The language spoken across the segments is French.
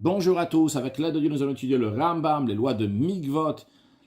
Bonjour à tous, avec l'aide de Dieu, nous allons étudier le Rambam, les lois de Mikvot,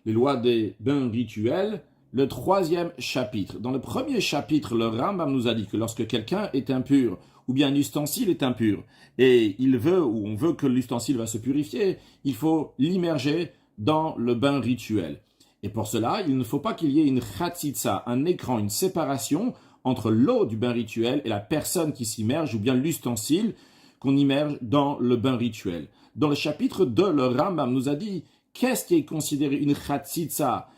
les lois des bains rituels, le troisième chapitre. Dans le premier chapitre, le Rambam nous a dit que lorsque quelqu'un est impur, ou bien un ustensile est impur, et on veut que l'ustensile va se purifier, il faut l'immerger dans le bain rituel. Et pour cela, il ne faut pas qu'il y ait une chatzitza, un écran, une séparation entre l'eau du bain rituel et la personne qui s'immerge, ou bien l'ustensile qu'on immerge dans le bain rituel. Dans le chapitre 2, le Rambam nous a dit qu'est-ce qui est considéré une chatzitza,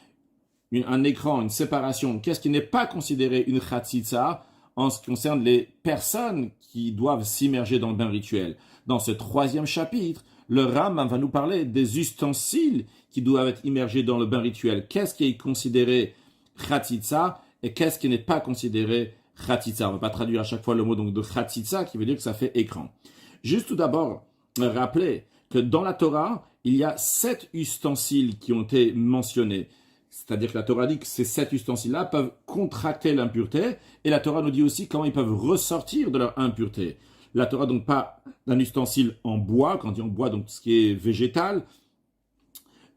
un écran, une séparation, qu'est-ce qui n'est pas considéré une chatzitza en ce qui concerne les personnes qui doivent s'immerger dans le bain rituel. Dans ce troisième chapitre, le Rambam va nous parler des ustensiles qui doivent être immergés dans le bain rituel. Qu'est-ce qui est considéré chatzitza et qu'est-ce qui n'est pas considéré chatzitza. On ne va pas traduire à chaque fois le mot donc, de chatzitza qui veut dire que ça fait écran. Juste tout d'abord, rappeler que dans la Torah, il y a 7 ustensiles qui ont été mentionnés. C'est-à-dire que la Torah dit que ces 7 ustensiles-là peuvent contracter l'impureté et la Torah nous dit aussi comment ils peuvent ressortir de leur impureté. La Torah donc pas d'un ustensile en bois, quand on dit en bois, donc ce qui est végétal,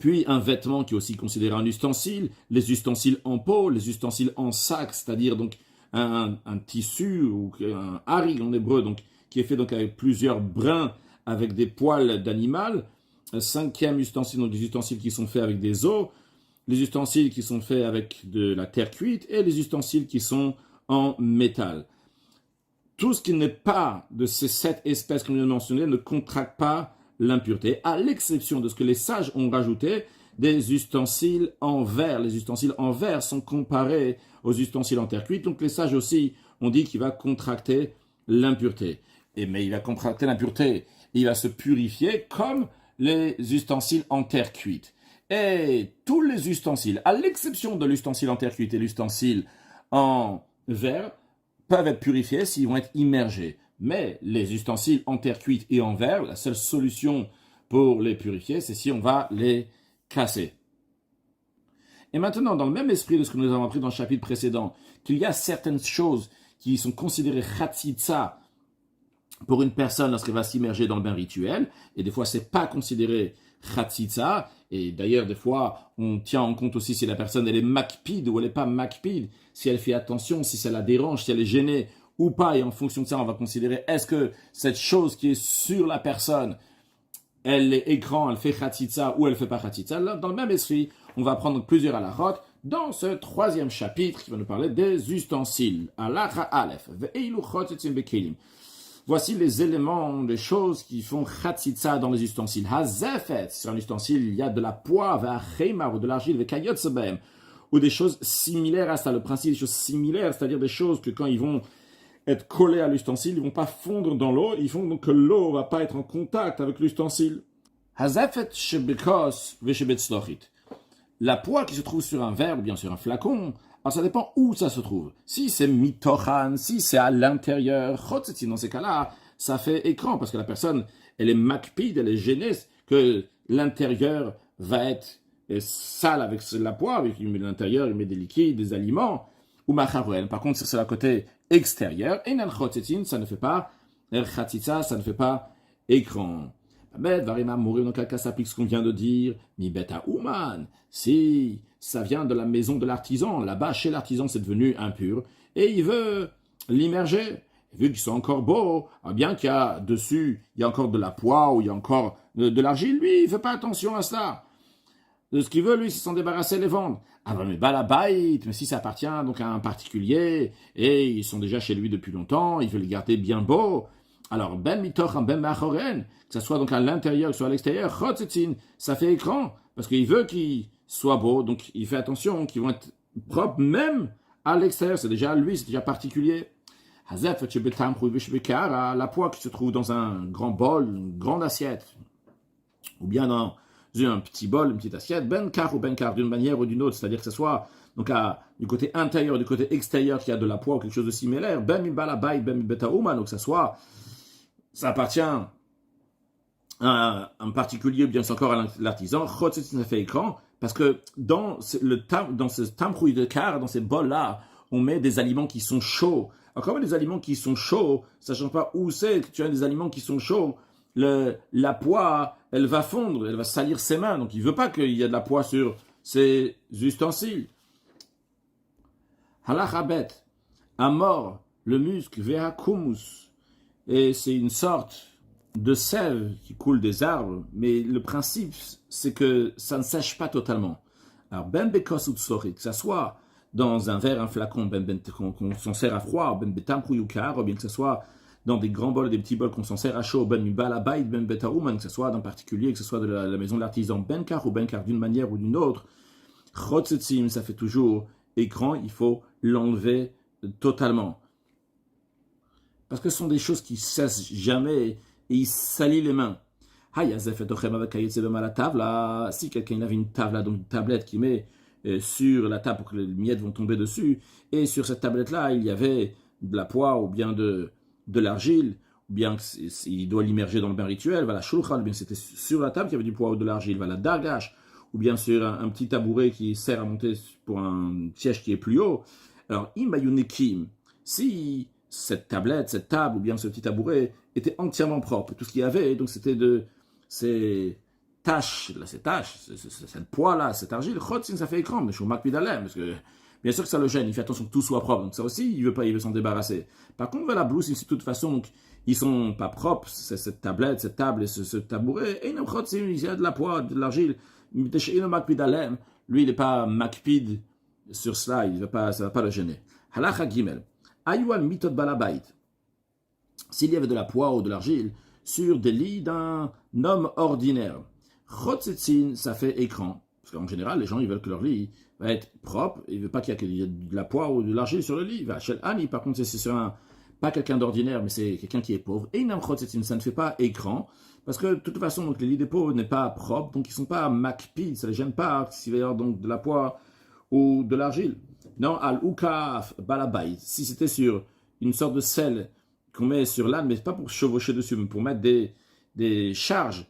puis un vêtement qui est aussi considéré un ustensile, les ustensiles en peau, les ustensiles en sac, c'est-à-dire donc un tissu ou un harig en hébreu, donc qui est fait donc avec plusieurs brins avec des poils d'animal. Cinquième ustensile, donc des ustensiles qui sont faits avec des os, les ustensiles qui sont faits avec de la terre cuite et les ustensiles qui sont en métal. Tout ce qui n'est pas de ces 7 espèces qu'on vient de mentionner ne contracte pas l'impureté, à l'exception de ce que les sages ont rajouté, des ustensiles en verre. Les ustensiles en verre sont comparés aux ustensiles en terre cuite, donc les sages aussi ont dit qu'il va contracter l'impureté. Mais il va contracter l'impureté, il va se purifier comme les ustensiles en terre cuite. Et tous les ustensiles, à l'exception de l'ustensile en terre cuite et l'ustensile en verre, peuvent être purifiés s'ils vont être immergés. Mais les ustensiles en terre cuite et en verre, la seule solution pour les purifier, c'est si on va les casser. Et maintenant, dans le même esprit de ce que nous avons appris dans le chapitre précédent, qu'il y a certaines choses qui sont considérées chatzitza pour une personne lorsqu'elle va s'immerger dans le bain rituel, et des fois c'est pas considéré chatzitza, et d'ailleurs des fois on tient en compte aussi si la personne elle est makpid ou elle est pas makpid, si elle fait attention, si ça la dérange, si elle est gênée ou pas, et en fonction de ça on va considérer est-ce que cette chose qui est sur la personne, elle est écran, elle fait chatzitza ou elle fait pas chatzitza. Dans le même esprit, on va prendre plusieurs halachot dans ce troisième chapitre qui va nous parler des ustensiles. Halacha Aleph, ve'eilu chotzitzim bekelim. Voici les éléments, les choses qui font chatzitza dans les ustensiles. Hazefet, sur un ustensile, il y a de la poivre, ve'achemar, ou de l'argile, ve'kayot sebem, ou des choses similaires à ça. Le principe des choses similaires, c'est-à-dire des choses que quand ils vont être collés à l'ustensile, ils ne vont pas fondre dans l'eau, ils font donc que l'eau ne va pas être en contact avec l'ustensile. Hazefet shebekos ve'shebetzlochit. La poix qui se trouve sur un verre ou bien sur un flacon, alors ça dépend où ça se trouve. Si c'est mitochan, si c'est à l'intérieur, chotzetzin, dans ces cas-là, ça fait écran, parce que la personne, elle est makpid, elle est gênée, que l'intérieur va être sale avec la poix, il met de l'intérieur, il met des liquides, des aliments, ou macharouel. Par contre, si c'est la côté extérieur, et chotzetzin, ça ne fait pas, chatzitza, ça ne fait pas écran. Varima mourir dans quel cas s'applique ce qu'on vient de dire, mi beta uman, si ça vient de la maison de l'artisan, là-bas chez l'artisan c'est devenu impur, et il veut l'immerger, vu qu'ils sont encore beaux, bien qu'il y a dessus, il y a encore de la poix ou il y a encore de l'argile, lui il fait pas attention à cela. De ce qu'il veut, lui, c'est s'en débarrasser et les vendre. Ah ben mais balabait, mais si ça appartient donc à un particulier, et ils sont déjà chez lui depuis longtemps, il veut les garder bien beaux. Alors, ben mitoch, ben machoren, que ça soit donc à l'intérieur, que ce soit à l'extérieur, chotzetzin, ça fait écran, parce qu'il veut qu'ils soient beaux, donc il fait attention, qu'ils vont être propres même à l'extérieur, c'est déjà lui, c'est déjà particulier. Hazef, la poix qui se trouve dans un grand bol, une grande assiette, ou bien dans un petit bol, une petite assiette, ben car ou ben car, d'une manière ou d'une autre, c'est-à-dire que ce soit donc du côté intérieur, du côté extérieur, qu'il y a de la poix ou quelque chose de similaire, ben mi balabait, ben mi beta uma, donc que ça appartient à un particulier, ou bien c'est encore à l'artisan, chotzetzin, ça fait écran, parce que dans ce tamrouille de car, dans ces bols-là, on met des aliments qui sont chauds. Alors quand on met des aliments qui sont chauds, sachant pas où c'est que tu as des aliments qui sont chauds, la poix, elle va fondre, elle va salir ses mains. Donc il ne veut pas qu'il y ait de la poix sur ses ustensiles. Halachabet, amor, le muscle, veha kumus. Et c'est une sorte de sève qui coule des arbres, mais le principe, c'est que ça ne sèche pas totalement. Alors, ben bekos ou tsori, que ça soit dans un verre, un flacon, qu'on s'en sert à froid, ben betam kouyukar, ou bien que ce soit dans des grands bols, des petits bols qu'on s'en sert à chaud, ben mibalabait, ben betaouman, que ce soit en particulier, que ce soit de la maison de l'artisan, ben kar ou ben kar d'une manière ou d'une autre, chotzetzim, ça fait toujours écran, il faut l'enlever totalement. Parce que ce sont des choses qui cessent jamais et il salit les mains. Si quelqu'un avait une table, donc une tablette qui met sur la table pour que les miettes vont tomber dessus, et sur cette tablette-là, il y avait de la poix ou bien de l'argile, ou bien il doit l'immerger dans le bain rituel, voilà, shulchan, bien c'était sur la table qu'il y avait du poids ou de l'argile, voilà, dargash, ou bien sur un petit tabouret qui sert à monter pour un siège qui est plus haut. Alors, imayunekim, si cette tablette, cette table ou bien ce petit tabouret était entièrement propre. Tout ce qu'il y avait, donc c'était de ces taches, cette poix-là, cette argile, chotzin, ça fait écran, mais je suis au makpidalem, parce que bien sûr que ça le gêne, il fait attention que tout soit propre, donc ça aussi, il veut s'en débarrasser. Par contre, la blouse, de toute façon, donc, ils sont pas propres, cette tablette, cette table et ce tabouret, et non, chotzin, il y a de la poix, de l'argile, lui, il n'est pas makpid sur cela, ça va pas le gêner. Halacha gimel. Ayuan mitot balabait. S'il y avait de la poix ou de l'argile sur des lits d'un homme ordinaire, chotzetzin, ça fait écran. Parce qu'en général, les gens, ils veulent que leur lit va être propre. Ils ne veulent pas qu'il y ait de la poix ou de l'argile sur le lit. Shel Ani, par contre, c'est sur pas quelqu'un d'ordinaire, mais c'est quelqu'un qui est pauvre. Et Inam chotzetzin, ça ne fait pas écran. Parce que de toute façon, donc, les lits des pauvres n'est pas propre, donc ils ne sont pas makpid, ça ne les gêne pas s'il va y avoir donc de la poix ou de l'argile. Non, al-ukaf balabait, si c'était sur une sorte de sel qu'on met sur l'âne, mais pas pour chevaucher dessus, mais pour mettre des charges,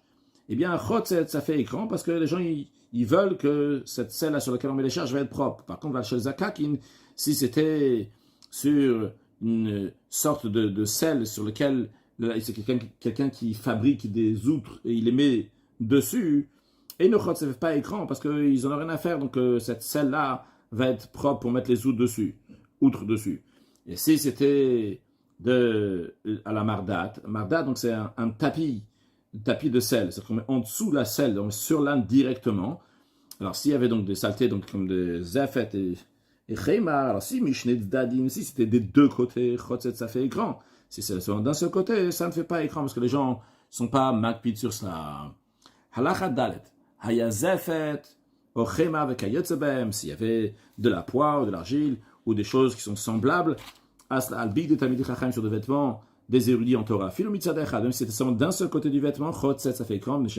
eh bien, chotzet, ça fait écran, parce que les gens, ils veulent que cette selle-là sur laquelle on met les charges va être propre. Par contre, chez Zakakin, si c'était sur une sorte de sel sur lequel c'est quelqu'un qui fabrique des outres et il les met dessus, et ne chotz, ça fait pas écran, parce qu'ils n'en ont rien à faire, donc cette selle-là va être propre pour mettre les outres dessus. Et si c'était à la mardat, donc c'est un tapis de sel, c'est-à-dire qu'on met en dessous la selle, donc sur l'âne directement. Alors s'il y avait donc des saletés, donc comme des zafet et chemar, alors si mishnet dadim, si c'était des deux côtés, chotzet, ça fait écran. Si c'est seulement d'un seul côté, ça ne fait pas écran, parce que les gens ne sont pas makpid sur cela. Halacha dalet, haya zafet, s'il y avait de la poix ou de l'argile ou des choses qui sont semblables, sur des vêtements des érudits en Torah. Même si c'était seulement d'un seul côté du vêtement, ça fait écran, parce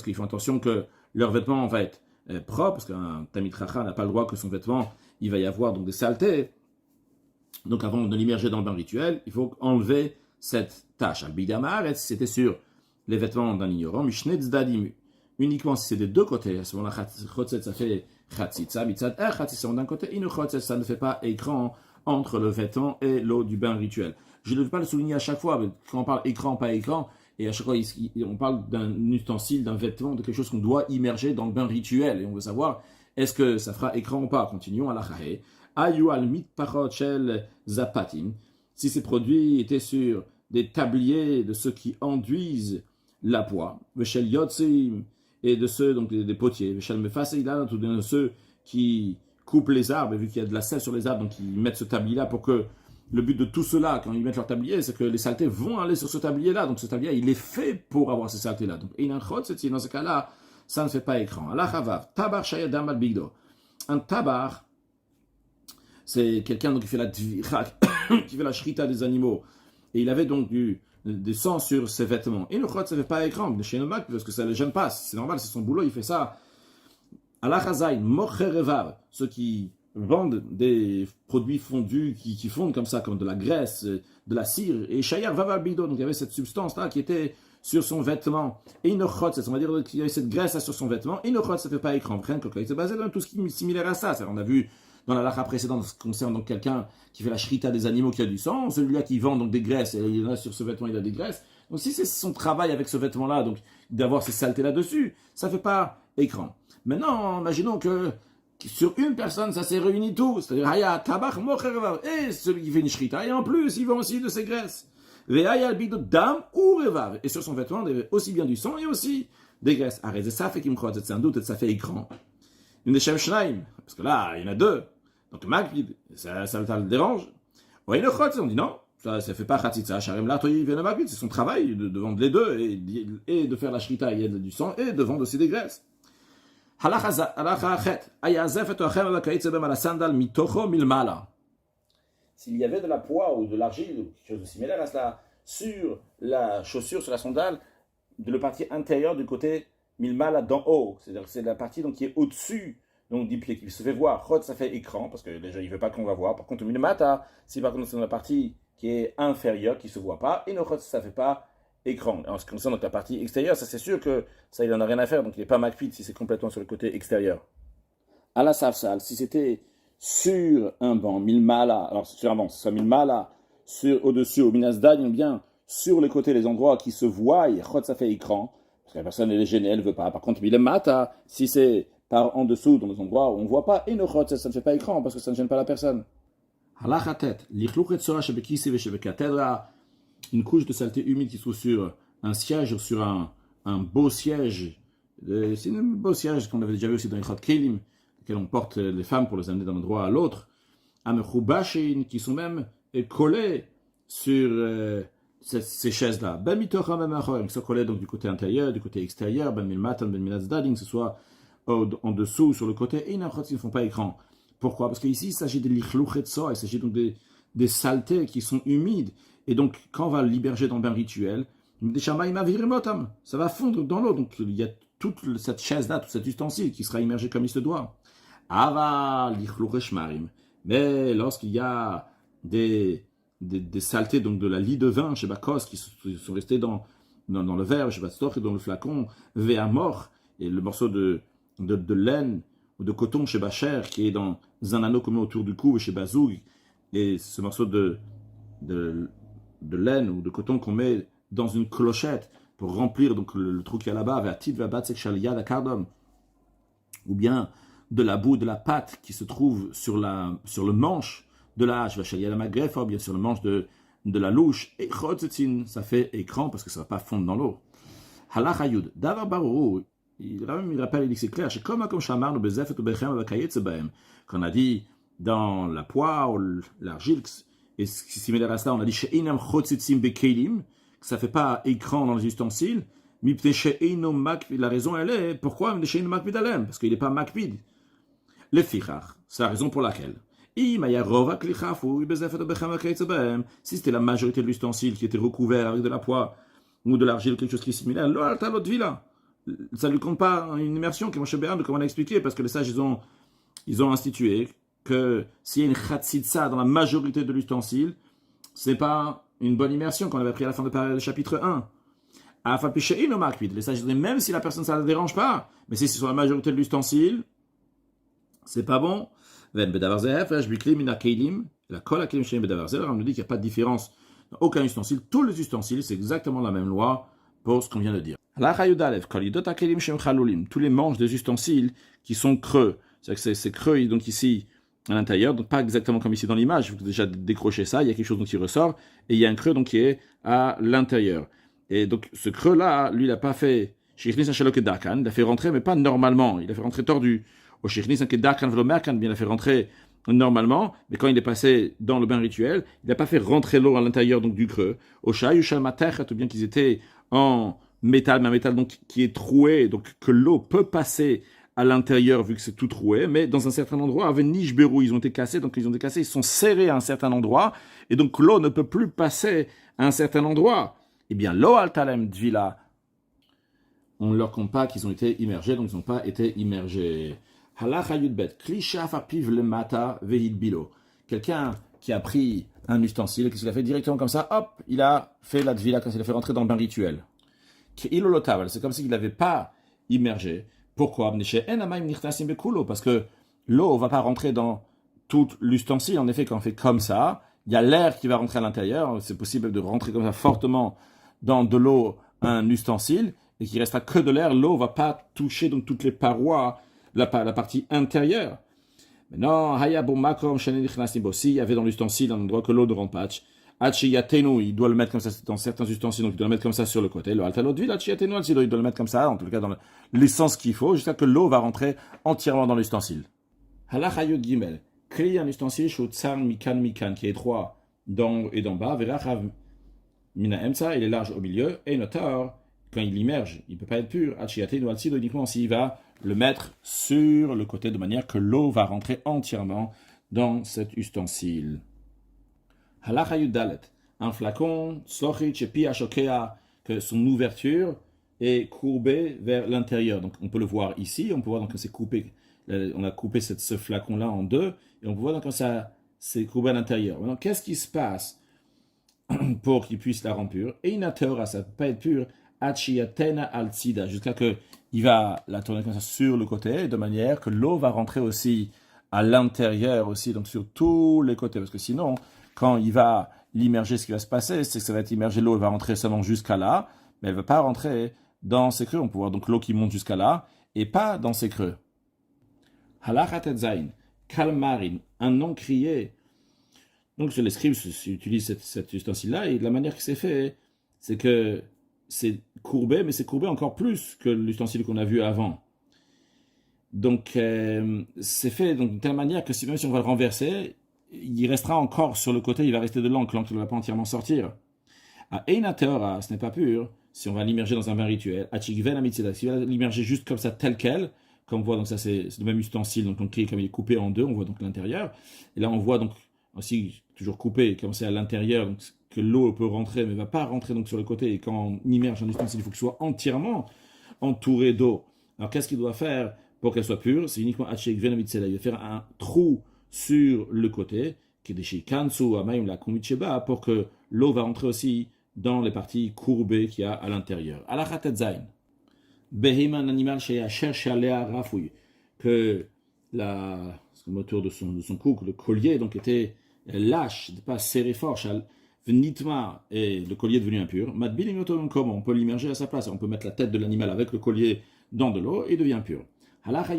qu'ils font attention que leur vêtement va être propre, parce qu'un Tamid Chacham n'a pas le droit que son vêtement, il va y avoir donc des saletés. Donc avant de l'immerger dans le bain rituel, il faut enlever cette tâche. C'était sur les vêtements d'un ignorant, uniquement si c'est des deux côtés, à ce moment-là, chotzet, ça fait chatzitza, mitzad chatzitza d'un côté, inu chotzet, ça ne fait pas écran entre le vêtement et l'eau du bain rituel. Je ne veux pas le souligner à chaque fois, mais quand on parle écran, pas écran, et à chaque fois, on parle d'un ustensile, d'un vêtement, de quelque chose qu'on doit immerger dans le bain rituel, et on veut savoir, est-ce que ça fera écran ou pas? Continuons à la chahe. Ayu al mit parot shel zapatin. Si ces produits étaient sur des tabliers de ceux qui enduisent la poix, veshel yotzim, et de ceux, donc des potiers, de ceux qui coupent les arbres, et vu qu'il y a de la sève sur les arbres, donc ils mettent ce tablier-là pour que le but de tout cela, quand ils mettent leur tablier, c'est que les saletés vont aller sur ce tablier-là. Donc ce tablier, il est fait pour avoir ces saletés-là. Donc dans ce cas-là, ça ne fait pas écran. Tabar shayadam al bigdo. Un tabar, c'est quelqu'un donc, qui fait la qui fait la shrita des animaux. Et il avait donc du sang sur ses vêtements. Et le chot, ça ne fait pas écran, parce que ça ne le gêne pas. C'est normal, c'est son boulot, il fait ça. Alachazaï, mocherevav, ceux qui vendent des produits fondus, qui fondent comme ça, comme de la graisse, de la cire, et shayar vavalbido, donc il y avait cette substance-là qui était sur son vêtement. Et inochot, on va dire qu'il y avait cette graisse sur son vêtement. Inochot, ça ne fait pas écran. C'est basé dans tout ce qui est similaire à ça. On a vu dans la lacha précédente, ce qui concerne donc quelqu'un qui fait la shrita des animaux qui a du sang, celui-là qui vend donc des graisses, et il y en a sur ce vêtement, il a des graisses, Donc si c'est son travail avec ce vêtement-là, donc d'avoir ces saletés là-dessus, ça ne fait pas écran. Maintenant, imaginons que sur une personne, ça s'est réuni tout. C'est-à-dire, Haya, Tabach, Mocher, et celui qui fait une shrita, et en plus, il vend aussi de ses graisses. Ve'aya, Bidot, Dam, ou Revav. Et sur son vêtement, il y avait aussi bien du sang et aussi des graisses. Arrête, ça fait qu'il me croit, c'est un doute, ça fait écran. Une des Shem Shnaim, parce que là, il y en a deux. Donc, Makbid, ça le dérange. Ouais, une chotz, on dit non, ça fait pas Khatzitza, Sharem Latoyi, Vena Makbid, c'est son travail de vendre les deux, et de faire la shrita, il y a du sang, et de vendre aussi des graisses. S'il y avait de la poix ou de l'argile ou quelque chose de similaire à cela sur la chaussure, sur la sandale, de la partie intérieure du côté milmala d'en haut, c'est-à-dire que c'est la partie donc, qui est au-dessus donc, du pied, qui se fait voir. Chod, ça fait écran, parce que déjà il ne veut pas qu'on va voir. Par contre, milmata, si par contre c'est dans la partie qui est inférieure, qui ne se voit pas, et no chod, ça ne fait pas écran. En ce qui concerne donc la partie extérieure, ça c'est sûr que ça il en a rien à faire, donc il n'est pas makpid si c'est complètement sur le côté extérieur. À la safsal, si c'était sur un banc, milmala, alors sur un banc, ce soit milmala, au-dessus, au minasdad, ou bien sur les côtés, les endroits qui se voient, chod ça fait écran, parce que la personne elle est gênée, elle ne veut pas. Par contre, milmata, si c'est par en dessous, dans les endroits où on ne voit pas, et no chod, ça ne fait pas écran, parce que ça ne gêne pas la personne. Halachatet, lichluchet soa shebekisi veshebekatedra, une couche de saleté humide qui se trouve sur un siège, sur un beau siège. C'est un beau siège qu'on avait déjà vu aussi dans les Chot Kelim, lequel on porte les femmes pour les amener d'un endroit à l'autre. Amechubashin, qui sont même collés sur ces chaises-là. Ben mitocha ben machorim, qui sont collés donc du côté intérieur, du côté extérieur, ben milmatan, ben minazdading, que ce soit en dessous, sur le côté, et n'importe qui ne font pas écran. Pourquoi? Parce qu'ici, il s'agit de l'ichlouchetsa, il s'agit donc des saletés qui sont humides. Et donc, quand on va l'immerger dans le bain rituel, ça va fondre dans l'eau. Donc, il y a toute cette chaise-là, tout cet ustensile qui sera immergé comme il se doit. Mais lorsqu'il y a des saletés, donc de la lie de vin chez Bakos, qui sont restés dans le verre, chez Bastoch et dans le flacon, Véamor, et le morceau de laine ou de coton chez Bacher, qui est dans un anneau qu'on met autour du cou chez Bazoug, et ce morceau de laine ou de coton qu'on met dans une clochette pour remplir donc le trou qu'il y a là-bas, ou bien de la boue, de la pâte qui se trouve sur le manche de la hache, ou bien sur le manche de la louche, et ça fait écran parce que ça ne va pas fondre dans l'eau. Halachayud, davar barou, il rappelle, il dit que c'est clair, qu'on a dit dans la poix ou l'argile, et similaire à cela, on a dit que ça ne fait pas écran dans les ustensiles. La raison, elle est pourquoi? Parce qu'il n'est pas makpid. Le fichar, c'est la raison pour laquelle. Si c'était la majorité de l'ustensile qui était recouvert avec de la poix ou de l'argile, quelque chose qui est similaire, ça ne lui compte pas une immersion, comme on a expliqué, parce que les sages, ils ont institué que s'il y a une chatzitza dans la majorité de l'ustensile, ce n'est pas une bonne immersion qu'on avait appris à la fin du chapitre 1. Les sages disaient, même si la personne, ça ne la dérange pas, mais si c'est sur la majorité de l'ustensile, c'est pas bon. La kol nous dit qu'il n'y a pas de différence dans aucun ustensile. Tous les ustensiles, c'est exactement la même loi pour ce qu'on vient de dire. Tous les manches des ustensiles qui sont creux. C'est-à-dire que c'est creux, donc ici, à l'intérieur, donc pas exactement comme ici dans l'image, il faut déjà décrocher ça, il y a quelque chose donc qui ressort, et il y a un creux donc qui est à l'intérieur. Et donc ce creux-là, lui, il n'a pas fait, il a fait rentrer, mais pas normalement, il a fait rentrer tordu. Au bien il a fait rentrer normalement, mais quand il est passé dans le bain rituel, il n'a pas fait rentrer l'eau à l'intérieur donc du creux. Au ou bien qu'ils étaient en métal, mais un métal donc qui est troué, donc que l'eau peut passer à l'intérieur vu que c'est tout troué, mais dans un certain endroit, avec Nishberu, ils ont été cassés, donc ils sont serrés à un certain endroit, et donc l'eau ne peut plus passer à un certain endroit. Eh bien, l'eau altalem dvila, on ne leur compte pas qu'ils ont été immergés, donc ils n'ont pas été immergés. Halacha yudbet, klishaf apiv lemata vehid bilo. Quelqu'un qui a pris un ustensile, qu'est-ce qu'il a fait directement comme ça, hop, il a fait la dvila, il a fait rentrer dans le bain rituel. C'est comme s'il ne l'avait pas immergé. Pourquoi? Parce que l'eau ne va pas rentrer dans tout l'ustensile. En effet, quand on fait comme ça, il y a l'air qui va rentrer à l'intérieur. C'est possible de rentrer comme ça fortement dans de l'eau un ustensile et qu'il restera que de l'air, l'eau va pas toucher donc toutes les parois, la partie intérieure. Maintenant, Hayabou Makom Shanenichnas Nibosi, il y avait dans l'ustensile un endroit que l'eau ne rentre pas. Achiyatenu, il doit le mettre comme ça dans certains ustensiles, donc il doit le mettre comme ça sur le côté. Le Altalodvil, Achiyatenu, il doit le mettre comme ça, en tout cas dans l'essence qu'il faut, jusqu'à que l'eau va rentrer entièrement dans l'ustensile. Halachayut Gimel, créer un ustensile, Shutsar Mikan, qui est étroit d'en haut et d'en bas, Verachav Mina Emsa, il est large au milieu, et Notar, quand il immerge, il ne peut pas être pur, Achiyatenu, Alcido, uniquement s'il va le mettre sur le côté de manière que l'eau va rentrer entièrement dans cet ustensile. Halacha Yudalet, un flacon, Sochit, Shepi, Ashokea, que son ouverture est courbée vers l'intérieur. Donc on peut le voir ici, on peut voir donc que c'est coupé, on a coupé ce flacon-là en deux, et on peut voir donc que ça s'est courbé à l'intérieur. Maintenant, qu'est-ce qui se passe pour qu'il puisse la rendre pure? Et une teora, ça ne peut pas être pur, Achiyatena al-Tsida, jusqu'à que il va la tourner comme ça sur le côté, de manière que l'eau va rentrer aussi à l'intérieur, aussi, donc sur tous les côtés. Parce que sinon, quand il va l'immerger, ce qui va se passer, c'est que ça va être immergé, l'eau va rentrer seulement jusqu'à là, mais elle ne va pas rentrer dans ses creux. On peut voir donc l'eau qui monte jusqu'à là, et pas dans ses creux. Halachat Zain, Kalmarin, un nom crié. Donc les scribes utilisent cet ustensile-là, et de la manière que c'est fait, c'est que c'est courbé, mais c'est courbé encore plus que l'ustensile qu'on a vu avant. Donc, c'est fait donc, de telle manière que même si on va le renverser, il restera encore sur le côté, il va rester de l'encre ne va pas entièrement sortir. À Eina Teora, ce n'est pas pur, si on va l'immerger dans un bain rituel. À Chigven Amitzeda, si on va l'immerger juste comme ça, tel quel, comme on voit, donc ça c'est le même ustensile, donc comme il est coupé en deux, on voit donc l'intérieur. Et là, on voit donc aussi, toujours coupé, comme c'est à l'intérieur, donc que l'eau peut rentrer, mais ne va pas rentrer donc sur le côté. Et quand on immerge un ustensile, il faut qu'il soit entièrement entouré d'eau. Alors qu'est-ce qu'il doit faire pour qu'elle soit pure? C'est uniquement Hachek Venamitzela. Il va faire un trou sur le côté, qui est déchiré Kansu, Amaim, la Kumicheba, pour que l'eau va rentrer aussi dans les parties courbées qu'il y a à l'intérieur. Alachatet Zain. Behema, un animal chez cherche à l'air rafouille. Que le moteur de son cou, le collier, donc était lâche, pas serré fort, Vnitma, et le collier est devenu impur. Madbiling autonome, comment on peut l'immerger à sa place? On peut mettre la tête de l'animal avec le collier dans de l'eau et il devient pur. Il n'a pas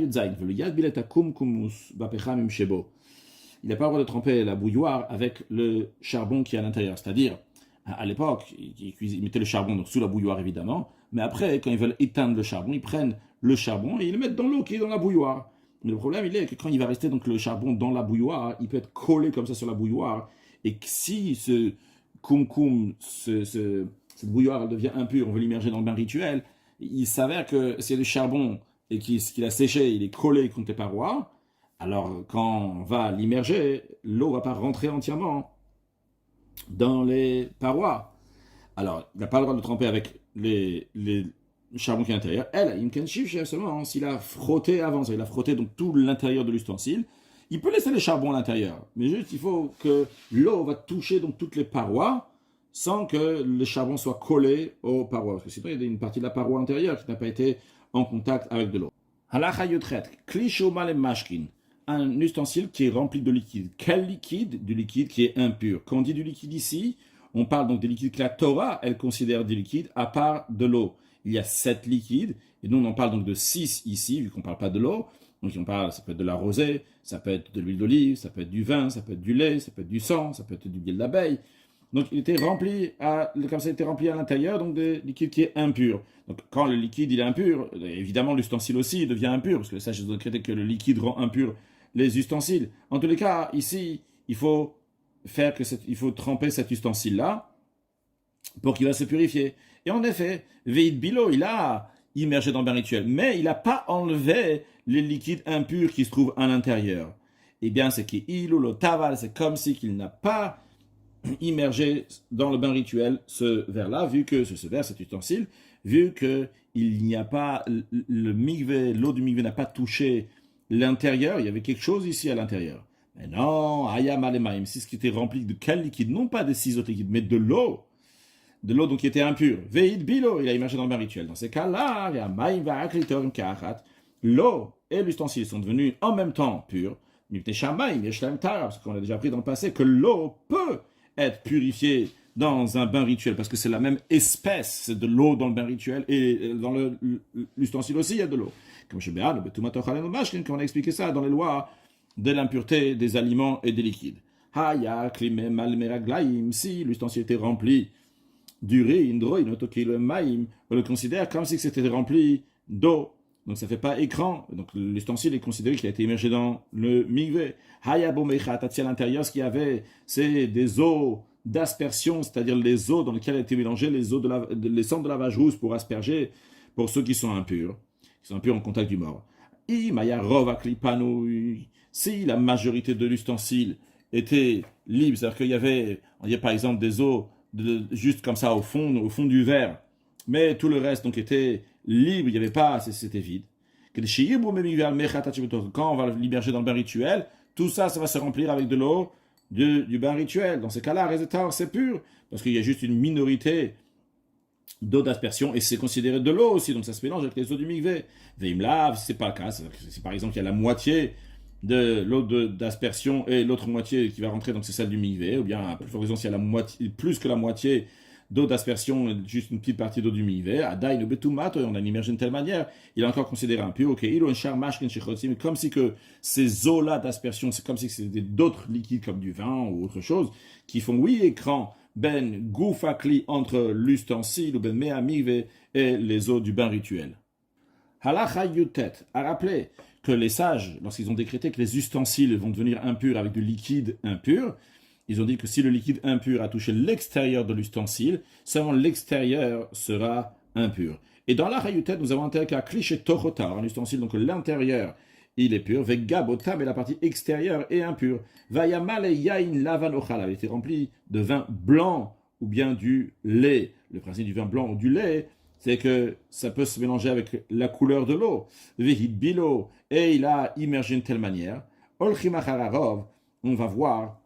le droit de tremper la bouilloire avec le charbon qui est à l'intérieur. C'est-à-dire, à l'époque, ils mettaient le charbon donc, sous la bouilloire évidemment, mais après, quand ils veulent éteindre le charbon, ils prennent le charbon et ils le mettent dans l'eau qui est dans la bouilloire. Mais le problème, il est que quand il va rester donc, le charbon dans la bouilloire, il peut être collé comme ça sur la bouilloire. Et que si ce cette bouilloire elle devient impure, on veut l'immerger dans le bain rituel, il s'avère que s'il y a du charbon et qu'il a séché, il est collé contre les parois, alors quand on va l'immerger, l'eau ne va pas rentrer entièrement dans les parois. Alors, il n'a pas le droit de tremper avec les charbon qui est à l'intérieur. Elle, il me seulement s'il a frotté avant, il a frotté donc tout l'intérieur de l'ustensile. Il peut laisser le charbon à l'intérieur, mais juste il faut que l'eau va toucher donc toutes les parois sans que le charbon soit collé aux parois. Parce que sinon, il y a une partie de la paroi intérieure qui n'a pas été en contact avec de l'eau. Halacha yotret, klishoma le mashkin, un ustensile qui est rempli de liquide. Quel liquide? Du liquide qui est impur. Quand on dit du liquide ici, on parle donc des liquides que la Torah, elle considère des liquides à part de l'eau. Il y a 7 liquides, et nous on en parle donc de 6 ici, vu qu'on ne parle pas de l'eau. Donc on parle, ça peut être de la rosée, ça peut être de l'huile d'olive, ça peut être du vin, ça peut être du lait, ça peut être du sang, ça peut être du miel d'abeille. Donc il était rempli comme ça, il était rempli à l'intérieur donc de liquide qui est impur. Donc quand le liquide il est impur, évidemment l'ustensile aussi devient impur, parce que ça je dois créer que le liquide rend impur les ustensiles. En tous les cas, ici, il faut tremper cet ustensile-là pour qu'il va se purifier. Et en effet, Veid Bilo, il a immergé dans le bain rituel, mais il n'a pas enlevé les liquides impurs qui se trouvent à l'intérieur. Eh bien, c'est qu'il ou le taval, c'est comme si qu'il n'a pas immergé dans le bain rituel ce verre-là, vu que ce verre, cet ustensile, vu que il n'y a pas le migvé, l'eau du migvé n'a pas touché l'intérieur, il y avait quelque chose ici à l'intérieur. Mais non, ayam alemaim, c'est ce qui était rempli de quel liquide? Non pas des 6 autres liquides, mais de l'eau. De l'eau donc qui était impure. Veid bilo, il a immergé dans le bain rituel. Dans ces cas-là, il y a maïm va'aklitorim ka'achat. L'eau et l'ustensile sont devenus en même temps purs. Parce qu'on a déjà appris dans le passé que l'eau peut être purifiée dans un bain rituel, parce que c'est la même espèce, c'est de l'eau dans le bain rituel, et dans l'ustensile aussi, il y a de l'eau. Comme on a expliqué ça dans les lois de l'impureté des aliments et des liquides. Si l'ustensile était rempli d'urine, on le considère comme si c'était rempli d'eau. Donc ça ne fait pas écran. Donc l'ustensile est considéré qu'il a été immergé dans le mikvé. À l'intérieur, ce qu'il y avait, c'est des eaux d'aspersion, c'est-à-dire les eaux dans lesquelles a été mélangé les cendres de lavage rouge pour asperger pour ceux qui sont impurs en contact du mort. Si la majorité de l'ustensile était libre, c'est-à-dire qu'il y avait par exemple des eaux juste comme ça au fond du verre, mais tout le reste donc était libre, il n'y avait pas, c'était vide. Quand on va l'immerger dans le bain rituel, tout ça, ça va se remplir avec de l'eau du bain rituel. Dans ces cas-là, c'est pur, parce qu'il y a juste une minorité d'eau d'aspersion, et c'est considéré de l'eau aussi, donc ça se mélange avec les eaux du mikvé. Veimlav, c'est pas le cas, c'est par exemple il y a la moitié de l'eau d'aspersion et l'autre moitié qui va rentrer, donc c'est celle du mikvé, ou bien à plus forte raison s'il y a plus que la moitié d'eau d'aspersion, juste une petite partie d'eau du mikvé, Adaï no betumat, on a immergé de telle manière, il est encore considéré impur, ok, il a un char mashkin shechotzim, comme si que ces eaux-là d'aspersion, c'est comme si c'était d'autres liquides comme du vin ou autre chose, qui font, oui, écran, ben goufakli entre l'ustensile, ou ben mea mikvé, et les eaux du bain rituel. Halacha yutet, a rappelé que les sages, lorsqu'ils ont décrété que les ustensiles vont devenir impurs avec du liquide impur, ils ont dit que si le liquide impur a touché l'extérieur de l'ustensile, seulement l'extérieur sera impur. Et dans la Hayutet, nous avons un tel cas cliché tochota, un ustensile, donc l'intérieur, il est pur. Vegabotam, et la partie extérieure est impure. Vayamale yain lavan ochal, avait été rempli de vin blanc ou bien du lait. Le principe du vin blanc ou du lait, c'est que ça peut se mélanger avec la couleur de l'eau. Vehid bilo, et il a immergé d'une telle manière. Olchimachararov, on va voir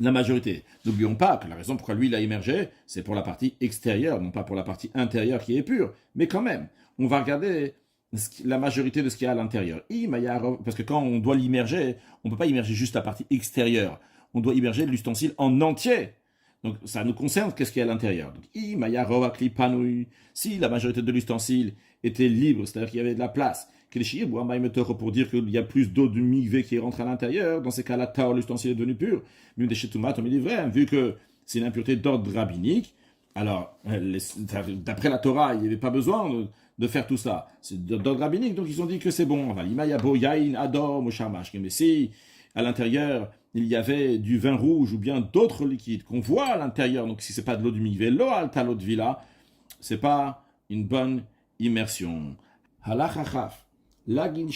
la majorité. N'oublions pas que la raison pourquoi lui il a immergé, c'est pour la partie extérieure, non pas pour la partie intérieure qui est pure. Mais quand même, on va regarder la majorité de ce qu'il y a à l'intérieur. Parce que quand on doit l'immerger, on ne peut pas immerger juste la partie extérieure. On doit immerger l'ustensile en entier. Donc ça nous concerne qu'est-ce qu'il y a à l'intérieur. Donc, si la majorité de l'ustensile était libre, c'est-à-dire qu'il y avait de la place, pour dire qu'il y a plus d'eau du mikvé qui rentre à l'intérieur, dans ces cas-là, l'ustensile est devenu pur. Mais des chetoumat, on dit vrai, vu que c'est une impureté d'ordre rabbinique, alors, d'après la Torah, il n'y avait pas besoin de faire tout ça. C'est d'ordre rabbinique, donc ils ont dit que c'est bon. Mais si, à l'intérieur, il y avait du vin rouge ou bien d'autres liquides qu'on voit à l'intérieur, donc si c'est pas de l'eau du mikvé, l'eau alta, l'eau de villa, c'est pas une bonne immersion. Halachachaf. Une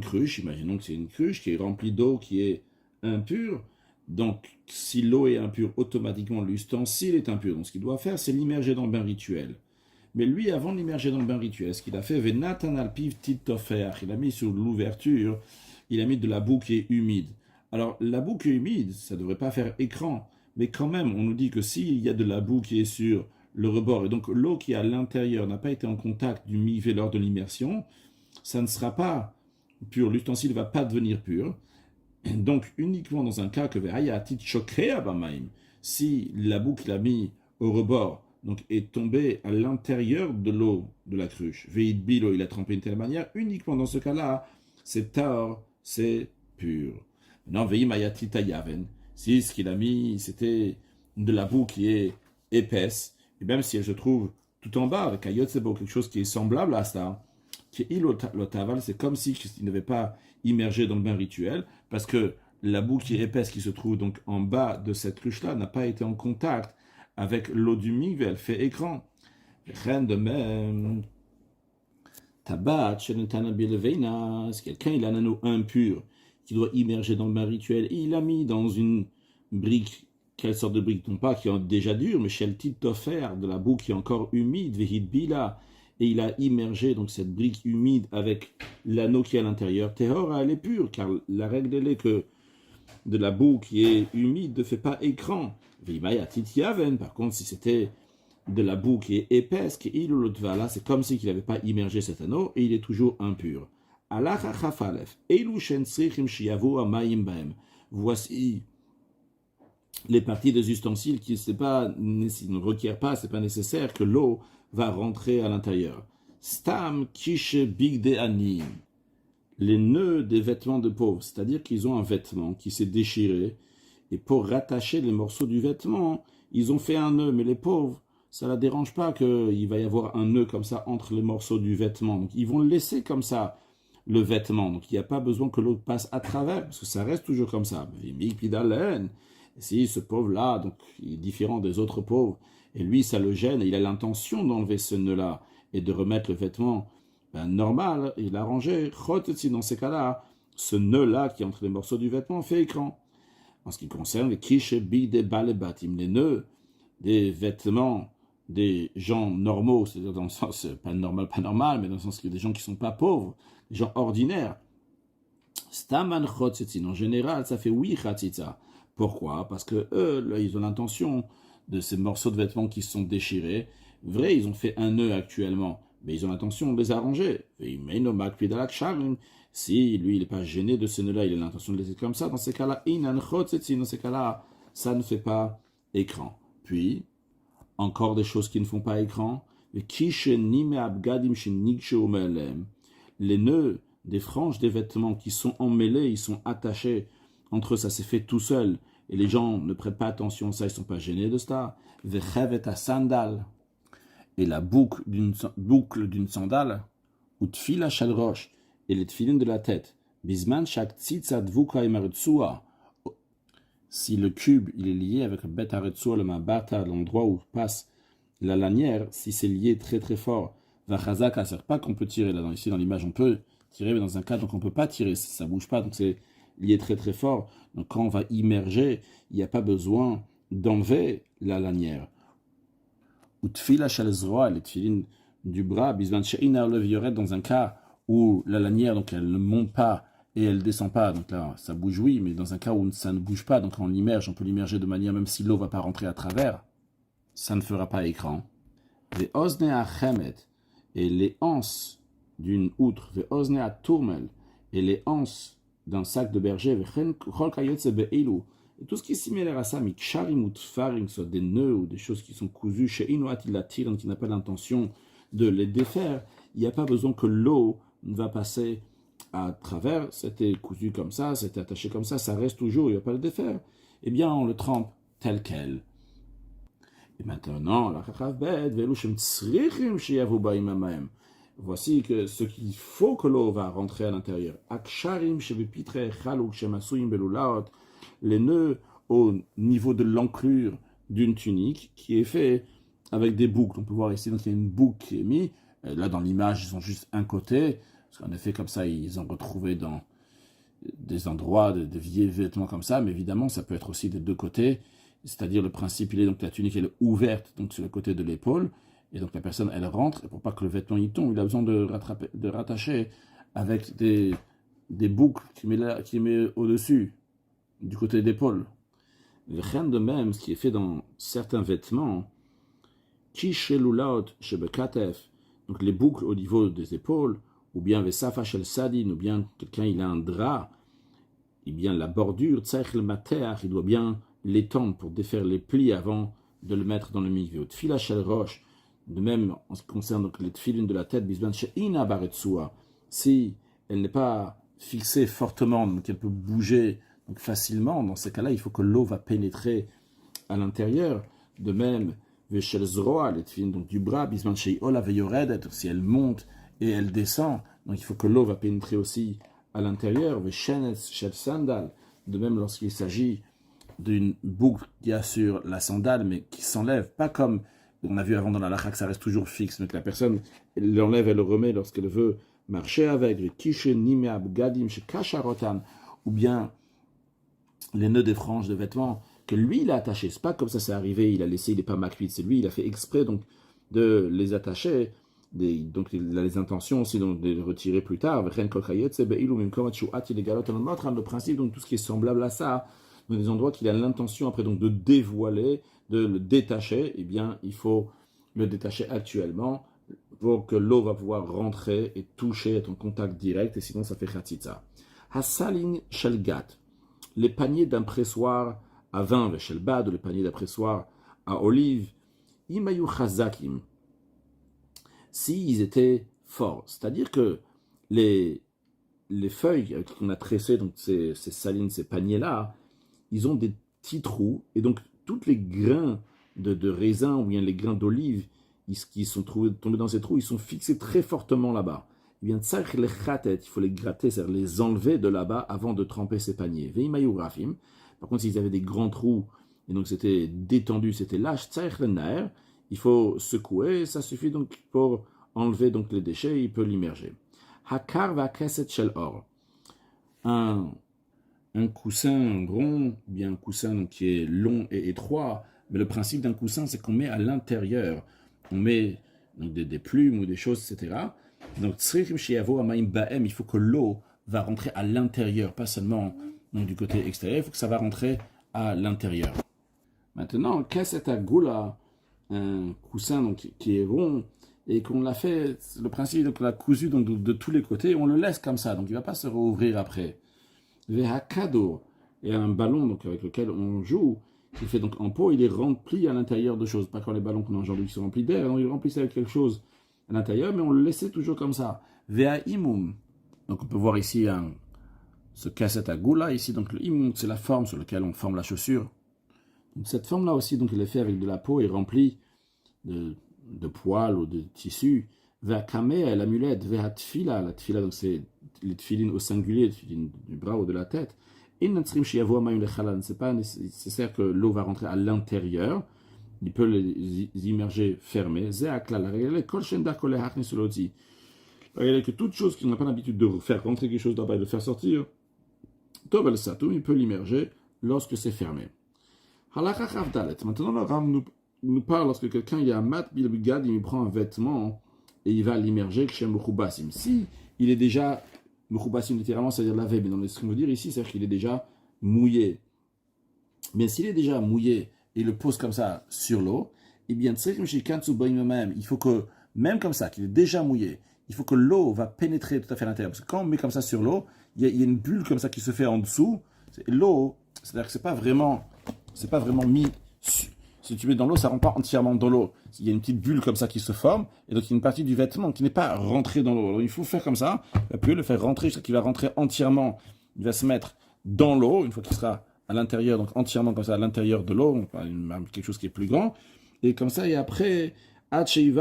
cruche, imaginons que c'est une cruche qui est remplie d'eau qui est impure. Donc, si l'eau est impure, automatiquement l'ustensile est impur. Donc, ce qu'il doit faire, c'est l'immerger dans le bain rituel. Mais lui, avant de l'immerger dans le bain rituel, ce qu'il a fait, il a mis sur l'ouverture, il a mis de la boue qui est humide. Alors, la boue qui est humide, ça ne devrait pas faire écran. Mais quand même, on nous dit que s'il y a de la boue qui est sur le rebord, et donc l'eau qui est à l'intérieur n'a pas été en contact du mikvé lors de l'immersion, ça ne sera pas pur, l'ustensile ne va pas devenir pur. Donc uniquement dans un cas que si la boue qu'il a mis au rebord donc, est tombée à l'intérieur de l'eau de la cruche, veid bilo, il a trempé d'une telle manière, uniquement dans ce cas-là, c'est tard, c'est pur. Maintenant, si ce qu'il a mis, c'était de la boue qui est épaisse, et même si elle se trouve tout en bas, avec un yotsebo, quelque chose qui est semblable à ça, qui est ilotaval, c'est comme s'il n'avait pas immergé dans le bain rituel, parce que la boue qui est épaisse, qui se trouve donc en bas de cette cruche-là, n'a pas été en contact avec l'eau du mikvé, elle fait écran. Rien de même. Tabat, si quelqu'un il a un anneau impur, qui doit immerger dans le bain rituel, et il l'a mis dans une brique. Quelle sorte de brique? Non pas qui est déjà dure, mais chez le titre offert, de la boue qui est encore humide, vehid bila, et il a immergé donc cette brique humide avec l'anneau qui est à l'intérieur. Tehora, elle est pure, car la règle elle est que de la boue qui est humide ne fait pas écran. Vimaya titiaven, par contre, si c'était de la boue qui est épaisse, qui est là, c'est comme s'il n'avait pas immergé cet anneau, et il est toujours impur. Voici les parties des ustensiles qui ne requièrent pas, c'est pas nécessaire que l'eau va rentrer à l'intérieur. Stam kishe bigde ani, les nœuds des vêtements de pauvres, c'est-à-dire qu'ils ont un vêtement qui s'est déchiré, et pour rattacher les morceaux du vêtement, ils ont fait un nœud, mais les pauvres, ça ne la dérange pas qu'il va y avoir un nœud comme ça entre les morceaux du vêtement. Donc ils vont laisser comme ça le vêtement. Donc il n'y a pas besoin que l'eau passe à travers, parce que ça reste toujours comme ça. Si ce pauvre-là, donc il est différent des autres pauvres, et lui ça le gêne, et il a l'intention d'enlever ce nœud-là, et de remettre le vêtement normal, il a rangé. Dans ces cas-là, ce nœud-là qui est entre les morceaux du vêtement fait écran. En ce qui concerne les kishe bide balebatim, les nœuds des vêtements des gens normaux, c'est-à-dire dans le sens pas normal, mais dans le sens que des gens qui ne sont pas pauvres, des gens ordinaires. Staman chotzetzin, en général, ça fait oui chatzitza. Pourquoi? Parce que eux, là, ils ont l'intention de ces morceaux de vêtements qui se sont déchirés. Vrai, ils ont fait un nœud actuellement, mais ils ont l'intention de les arranger. Si lui, il n'est pas gêné de ce nœud-là, il a l'intention de les laisser comme ça, dans ces cas-là, ça ne fait pas écran. Puis, encore des choses qui ne font pas écran. Les nœuds des franges des vêtements qui sont emmêlés, ils sont attachés entre eux, ça s'est fait tout seul, et les gens ne prêtent pas attention à ça, ils ne sont pas gênés de ça. Et la boucle d'une sandale, ou tfila shel rosh, et les tfilines de la tête, bisman shak tzitza dvuka imarutsua. Si le cube il est lié avec le bet aretzua, le mabata, l'endroit où passe la lanière, si c'est lié très très fort, vachazaka, c'est pas qu'on peut tirer là. Ici dans l'image on peut tirer, mais dans un cas donc on peut pas tirer, ça bouge pas, donc c'est lié très très fort. Donc quand on va immerger, il n'y a pas besoin d'enlever la lanière. Ou tfila shel zroa, les tfilines du bras, bisman she'ina olev dans un cas où la lanière donc elle ne monte pas et elle ne descend pas, donc là ça bouge oui, mais dans un cas où ça ne bouge pas, donc on l'immerge, on peut l'immerger de manière même si l'eau ne va pas rentrer à travers, ça ne fera pas écran. Les osne à chemet, et les anses d'une outre, les osne à tourmel, et les anses d'un sac de berger, et tout ce qui est similaire à ça, miksharim ou tfarim, soit des nœuds ou des choses qui sont cousues, chez Inuat il la tire, qui n'a pas l'intention de les défaire, il n'y a pas besoin que l'eau va passer à travers, c'était cousu comme ça, c'était attaché comme ça reste toujours, il n'y a pas à le défaire. Eh bien, on le trempe tel quel. Et maintenant, la chachavbet, velushem tsrichim sheyavu même. Voici que ce qu'il faut que l'eau va rentrer à l'intérieur. Aksharim shebepitre chaluk shemasuyim belulaot, les nœuds au niveau de l'enclure d'une tunique qui est fait avec des boucles. On peut voir ici, donc il y a une boucle qui est mise. Là, dans l'image, ils ont juste un côté. Parce qu'en effet, comme ça, ils ont retrouvé dans des endroits, des vieux vêtements comme ça. Mais évidemment, ça peut être aussi des deux côtés. C'est-à-dire, le principe, il est donc la tunique, elle est ouverte donc sur le côté de l'épaule. Et donc, la personne, elle rentre. Et pour pas que le vêtement y tombe, il a besoin de rattacher avec des boucles qu'il met au-dessus, du côté d'épaule. Le rien de même, ce qui est fait dans certains vêtements, kishelulaot shebekatef, donc les boucles au niveau des épaules, ou bien vesafa shel sadin, ou bien quelqu'un il a un drap, et bien la bordure, tzarich le mater, il doit bien l'étendre pour défaire les plis avant de le mettre dans le mikveh. Tfila shel rosh, de même en ce qui concerne donc les tfilines de la tête, bisban she'ina baretsua, si elle n'est pas fixée fortement, donc elle peut bouger donc facilement, dans ces cas-là, il faut que l'eau va pénétrer à l'intérieur. De même, veshel zroa, les tfilines donc du bras, bisman she'ola veyoredet, si elle monte et elle descend, donc il faut que l'eau va pénétrer aussi à l'intérieur. Veshenes shel sandal, de même lorsqu'il s'agit d'une boucle qui a sur la sandale, mais qui s'enlève, pas comme on a vu avant dans la lacha que ça reste toujours fixe, mais que la personne l'enlève et le remet lorsqu'elle veut marcher avec, ou bien les nœuds des franges de vêtements que lui il a attachés. C'est pas comme ça c'est arrivé, il a laissé, il n'est pas makvit, c'est lui, il a fait exprès donc de les attacher. Donc il a les intentions aussi donc, de les retirer plus tard. Le principe, donc tout ce qui est semblable à ça, dans des endroits qu'il a l'intention après donc de dévoiler, de le détacher, eh bien il faut le détacher actuellement pour que l'eau va pouvoir rentrer et toucher, être en contact direct, et sinon ça fait khatitza. Hasalin shelgat, les paniers d'un pressoir à vin, veshelbad, ou les paniers d'après-soir à olive, imayu chazakim, s'ils étaient forts. C'est-à-dire que les feuilles qu'on a tressées, donc ces salines, ces paniers-là, ils ont des petits trous, et donc tous les grains de raisin ou bien les grains d'olive qui sont tombés dans ces trous, ils sont fixés très fortement là-bas. Eh bien, tzarich lechatet, il faut les gratter, c'est-à-dire les enlever de là-bas avant de tremper ces paniers. Veimayu rafim. Par contre, s'ils avaient des grands trous, et donc c'était détendu, c'était lâche, tzarich lenaer, il faut secouer, ça suffit donc pour enlever donc les déchets, il peut l'immerger. Hakar va keset shel or. Un coussin rond, bien un coussin donc, qui est long et étroit, mais le principe d'un coussin, c'est qu'on met à l'intérieur, on met donc, des plumes ou des choses, etc. Donc, il faut que l'eau va rentrer à l'intérieur, pas seulement donc, du côté extérieur, il faut que ça va rentrer à l'intérieur. Maintenant, keset agula, un coussin donc, qui est rond, et qu'on l'a fait, le principe, donc on l'a cousu donc, de tous les côtés, on le laisse comme ça, donc il ne va pas se rouvrir après. Vehakado, et un ballon donc, avec lequel on joue, qui fait donc en pot, il est rempli à l'intérieur de choses, pas comme les ballons qu'on a aujourd'hui qui sont remplis d'air, il est rempli avec quelque chose à l'intérieur, mais on le laissait toujours comme ça. Vehaimum, donc on peut voir ici ce cassette à goula, ici donc le imum, c'est la forme sur laquelle on forme la chaussure. Donc, cette forme-là aussi, donc elle est faite avec de la peau et remplie de poils ou de tissus. Vehakameh, l'amulette, vehatfila, la tfila, donc c'est les tfilines au singulier, les tfilines du bras ou de la tête. C'est pas nécessaire que l'eau va rentrer à l'intérieur. Il peut les immerger fermés. Regardez que toute chose qui n'a pas l'habitude de faire rentrer quelque chose là-bas et de faire sortir, il peut l'immerger lorsque c'est fermé. Maintenant, le Ram nous parle lorsque quelqu'un, il y a un mat bilbigad, il prend un vêtement et il va l'immerger chez Moukhoubasim. Si il est déjà Moukhoubasim, littéralement, c'est-à-dire lavé, mais dans ce qu'on veut dire ici, c'est-à-dire qu'il est déjà mouillé. Mais s'il est déjà mouillé et il le pose comme ça sur l'eau, eh bien, il faut que, même comme ça, qu'il est déjà mouillé, il faut que l'eau va pénétrer tout à fait à l'intérieur. Parce que quand on met comme ça sur l'eau, il y a une bulle comme ça qui se fait en dessous. L'eau, c'est-à-dire que c'est pas vraiment mis. Si tu mets dans l'eau, ça ne rentre pas entièrement dans l'eau. Il y a une petite bulle comme ça qui se forme, et donc il y a une partie du vêtement qui n'est pas rentrée dans l'eau. Alors il faut faire comme ça, puis le faire rentrer jusqu'à qu'il va rentrer entièrement. Il va se mettre dans l'eau, une fois qu'il sera à l'intérieur, donc entièrement comme ça à l'intérieur de l'eau, quelque chose qui est plus grand. Et comme ça, et après, l'eau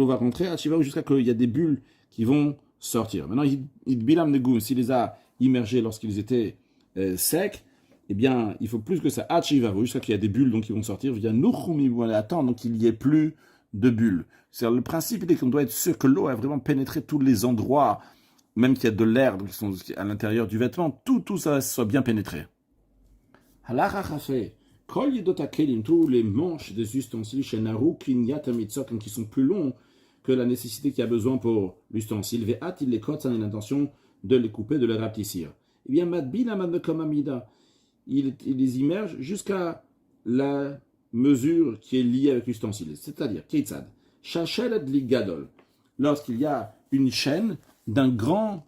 va rentrer, jusqu'à qu'il y a des bulles qui vont sortir. Maintenant, s'il les a immergés lorsqu'ils étaient secs, eh bien, il faut plus que ça. Jusqu'à qu'il y a des bulles donc, qui vont sortir. Attendre donc qu'il n'y ait plus de bulles. C'est-à-dire, le principe est qu'on doit être sûr que l'eau a vraiment pénétré tous les endroits, même qu'il y a de l'air qui sont à l'intérieur du vêtement, tout ça soit bien pénétré. Tous les manches des ustensiles chez Naru, qui sont plus longs que la nécessité qu'il y a besoin pour l'ustensile. Il les cote, ça a l'intention de les couper, de les rapetissir. Eh bien, il les immerge jusqu'à la mesure qui est liée avec l'ustensile. C'est-à-dire, Keitzad, Shachel Gadol, lorsqu'il y a une chaîne d'un grand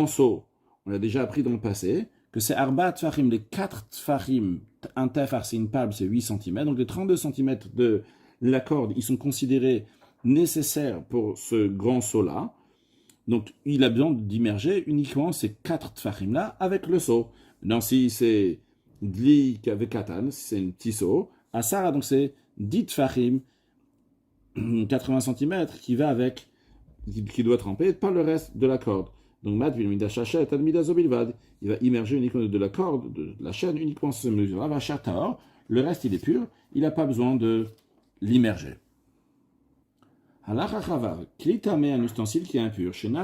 seau. On a déjà appris dans le passé que c'est Arba Tfachim, les 4 Tfachim, un tefar, c'est une palme, c'est 8 cm. Donc les 32 cm de la corde, ils sont considérés nécessaires pour ce grand seau-là. Donc il a besoin d'immerger uniquement ces 4 Tfachim-là avec le seau. Maintenant, si c'est Dli Kavekatan, c'est un petit seau, Asara, donc c'est 10 Tfachim, 80 cm, qui va avec, qui doit tremper, pas le reste de la corde. Donc, il va immerger uniquement de la corde, de la chaîne, uniquement cette mesure-là. Le reste, il est pur, il n'a pas besoin de l'immerger. Un ustensile qui est impur, qu'il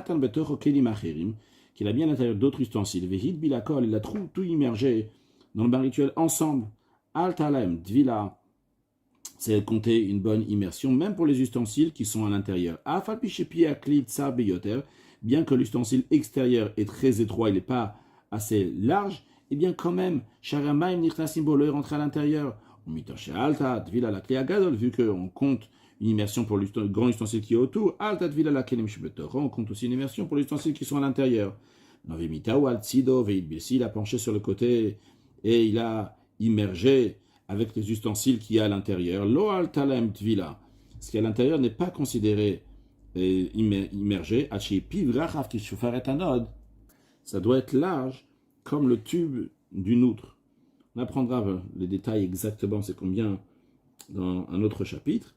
a bien à l'intérieur d'autres ustensiles, il a tout immergé dans le bain rituel ensemble. Altalem, Dvila, c'est compter une bonne immersion, même pour les ustensiles qui sont à l'intérieur. Bien que l'ustensile extérieur est très étroit, il n'est pas assez large, et bien quand même, l'eau est rentré à l'intérieur. Vu qu'on compte une immersion pour le grand ustensile qui est autour, on compte aussi une immersion pour les ustensiles qui sont à l'intérieur. Il a penché sur le côté et il a immergé avec les ustensiles qu'il y a à l'intérieur. Lo al talem tvila. Ce qui est à l'intérieur n'est pas considéré immergé. Ça doit être large comme le tube d'une outre. On apprendra les détails exactement, c'est combien dans un autre chapitre.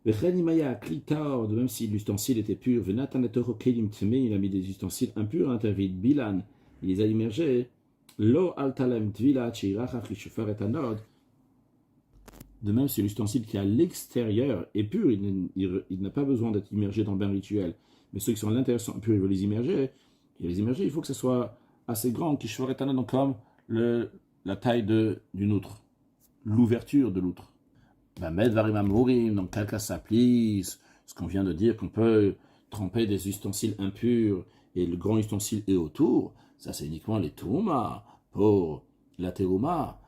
De même si l'ustensile était pur, il a mis des ustensiles impurs à l'intérieur. Bilan, il les a immergés. Lo altalem tvila de même si l'ustensile qui est à l'extérieur est pur, il n'a pas besoin d'être immergé dans le bain rituel. Mais ceux qui sont à l'intérieur sont impurs, il veut les immerger. Il faut que ce soit assez grand, donc comme la taille d'une outre, l'ouverture de l'outre. Donc quel cas s'applique, ce qu'on vient de dire, qu'on peut tremper des ustensiles impurs et le grand ustensile est autour, ça c'est uniquement les terouma, pour la terouma,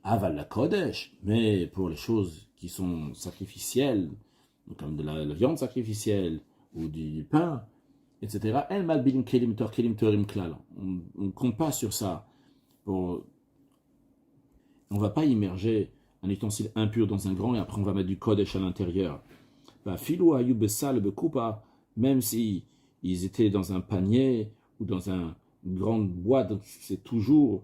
aval la kodesh, mais pour les choses qui sont sacrificielles, comme de la viande sacrificielle ou du pain, etc., on ne compte pas sur ça. On ne va pas immerger un ustensile impur dans un grand et après on va mettre du kodesh à l'intérieur. Même si ils étaient dans un panier ou dans une grande boîte, c'est toujours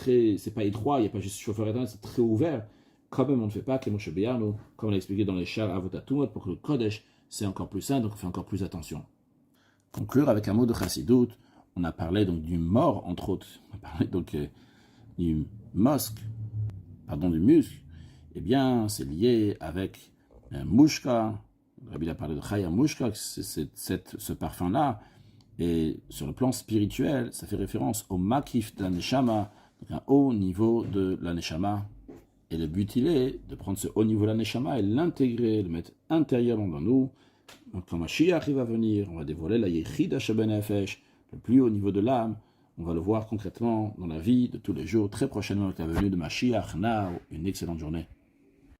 c'est pas étroit, il n'y a pas juste chauffeur éteint, c'est très ouvert. Quand même, on ne fait pas comme on l'a expliqué dans les chars avotatumot, pour que le kodesh c'est encore plus sain, donc on fait encore plus attention. Conclure avec un mot de chassidut. On a parlé donc du mort, entre autres. On a parlé donc du muscle. Eh bien, c'est lié avec un mouchka. Rabbi a parlé de chaya mouchka, ce parfum-là. Et sur le plan spirituel, ça fait référence au makif de la neshama, donc un haut niveau de la neshama. Et le but, il est de prendre ce haut niveau de la neshama et l'intégrer, le mettre intérieurement dans nous. Donc, quand Mashiach va venir, on va dévoiler la Yechida Shebenefesh, le plus haut niveau de l'âme. On va le voir concrètement dans la vie de tous les jours, très prochainement avec la venue de Mashiach. Now, une excellente journée.